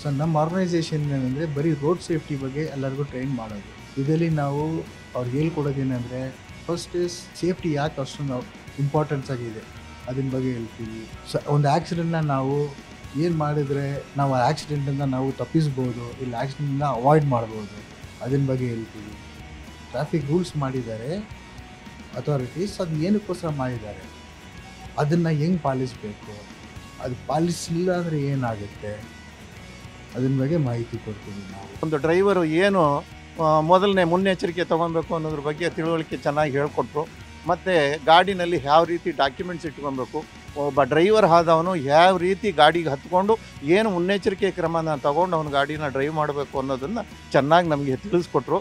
So ನಮ್ಮ organisation ಏನಂದರೆ ಬರೀ ರೋಡ್ ಸೇಫ್ಟಿ ಬಗ್ಗೆ ಎಲ್ಲರಿಗೂ ಟ್ರೈನ್ ಮಾಡೋದು. ಇದರಲ್ಲಿ ನಾವು ಅವ್ರಿಗೆ ಹೇಳ್ಕೊಡೋದೇನೆಂದರೆ ಫಸ್ಟ್ ಇಸ್ ಸೇಫ್ಟಿ ಯಾಕೆ ಅಷ್ಟೊಂದು ಇಂಪಾರ್ಟೆನ್ಸ್ ಆಗಿದೆ ಅದ್ರ ಬಗ್ಗೆ ಹೇಳ್ತೀವಿ. ಸೊ ಒಂದು ಆ್ಯಕ್ಸಿಡೆಂಟ್ನ ನಾವು ಏನು ಮಾಡಿದರೆ ನಾವು ಆ ಆ್ಯಕ್ಸಿಡೆಂಟನ್ನು ನಾವು ತಪ್ಪಿಸ್ಬೋದು, ಇಲ್ಲ ಆ್ಯಕ್ಸಿಡೆಂಟನ್ನ ಅವಾಯ್ಡ್ ಮಾಡ್ಬೋದು, ಅದ್ರ ಬಗ್ಗೆ ಹೇಳ್ತೀವಿ. ಟ್ರಾಫಿಕ್ ರೂಲ್ಸ್ ಮಾಡಿದ್ದಾರೆ ಅಥಾರಿಟೀಸ್, ಅದು ಏನಕ್ಕೋಸ್ಕರ ಮಾಡಿದ್ದಾರೆ, ಅದನ್ನು ಹೆಂಗೆ ಪಾಲಿಸಬೇಕು, ಅದು ಪಾಲಿಸಲಿಲ್ಲ ಅಂದರೆ ಏನಾಗುತ್ತೆ, ಅದ್ರ ಬಗ್ಗೆ ಮಾಹಿತಿ ಕೊಡ್ತೀವಿ ನಾವು. ಒಂದು ಡ್ರೈವರು ಏನು ಮೊದಲನೇ ಮುನ್ನೆಚ್ಚರಿಕೆ ತೊಗೊಬೇಕು ಅನ್ನೋದ್ರ ಬಗ್ಗೆ ತಿಳುವಳಿಕೆ ಚೆನ್ನಾಗಿ ಹೇಳ್ಕೊಟ್ರು. ಮತ್ತು ಗಾಡಿನಲ್ಲಿ ಯಾವ ರೀತಿ ಡಾಕ್ಯುಮೆಂಟ್ಸ್ ಇಟ್ಕೊಬೇಕು, ಒಬ್ಬ ಡ್ರೈವರ್ ಆದವನು ಯಾವ ರೀತಿ ಗಾಡಿಗೆ ಹತ್ಕೊಂಡು ಏನು ಮುನ್ನೆಚ್ಚರಿಕೆ ಕ್ರಮನ ತಗೊಂಡು ಅವನು ಗಾಡಿನ ಡ್ರೈವ್ ಮಾಡಬೇಕು ಅನ್ನೋದನ್ನು ಚೆನ್ನಾಗಿ ನಮಗೆ ತಿಳಿಸ್ಕೊಟ್ರು.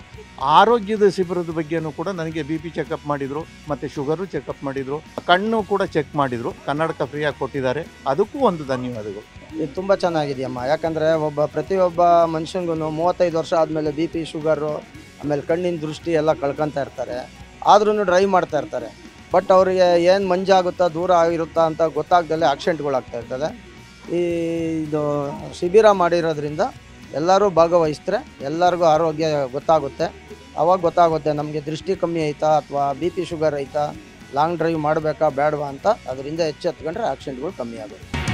ಆರೋಗ್ಯದ ಶಿಬಿರದ ಬಗ್ಗೆಯೂ ಕೂಡ ನನಗೆ BP ಚೆಕಪ್ ಮಾಡಿದರು, ಮತ್ತು ಶುಗರು ಚೆಕಪ್ ಮಾಡಿದರು, ಕಣ್ಣು ಕೂಡ ಚೆಕ್ ಮಾಡಿದರು, ಕನ್ನಡಕ ಫ್ರೀಯಾಗಿ ಕೊಟ್ಟಿದ್ದಾರೆ. ಅದಕ್ಕೂ ಒಂದು ಧನ್ಯವಾದಗಳು. ಇದು ತುಂಬ ಚೆನ್ನಾಗಿದೆಯಮ್ಮ. ಯಾಕಂದರೆ ಪ್ರತಿಯೊಬ್ಬ ಮನುಷ್ಯನಿಗೂ 35 ವರ್ಷ ಆದಮೇಲೆ BP ಶುಗರು ಆಮೇಲೆ ಕಣ್ಣಿನ ದೃಷ್ಟಿ ಎಲ್ಲ ಕಳ್ಕೊತಾ ಇರ್ತಾರೆ. ಆದ್ರೂ ಡ್ರೈವ್ ಮಾಡ್ತಾ ಇರ್ತಾರೆ. ಬಟ್ ಅವರಿಗೆ ಏನು ಮಂಜಾಗುತ್ತಾ ದೂರ ಆಗಿರುತ್ತಾ ಅಂತ ಗೊತ್ತಾಗ್ದಲ್ಲೇ ಆಕ್ಸಿಡೆಂಟ್ಗಳಾಗ್ತಾ ಇರ್ತದೆ. ಇದು ಶಿಬಿರ ಮಾಡಿರೋದ್ರಿಂದ ಎಲ್ಲರೂ ಭಾಗವಹಿಸಿದ್ರೆ ಎಲ್ಲರಿಗೂ ಆರೋಗ್ಯ ಗೊತ್ತಾಗುತ್ತೆ. ಅವಾಗ ಗೊತ್ತಾಗುತ್ತೆ ನಮಗೆ ದೃಷ್ಟಿ ಕಮ್ಮಿ ಐತಾ ಅಥವಾ BP ಶುಗರ್ ಐತಾ, ಲಾಂಗ್ ಡ್ರೈವ್ ಮಾಡಬೇಕಾ ಬೇಡವಾ ಅಂತ. ಅದರಿಂದ ಎಚ್ಚೆತ್ಕೊಂಡ್ರೆ ಆಕ್ಸಿಡೆಂಟ್ಗಳು ಕಮ್ಮಿ ಆಗುತ್ತೆ.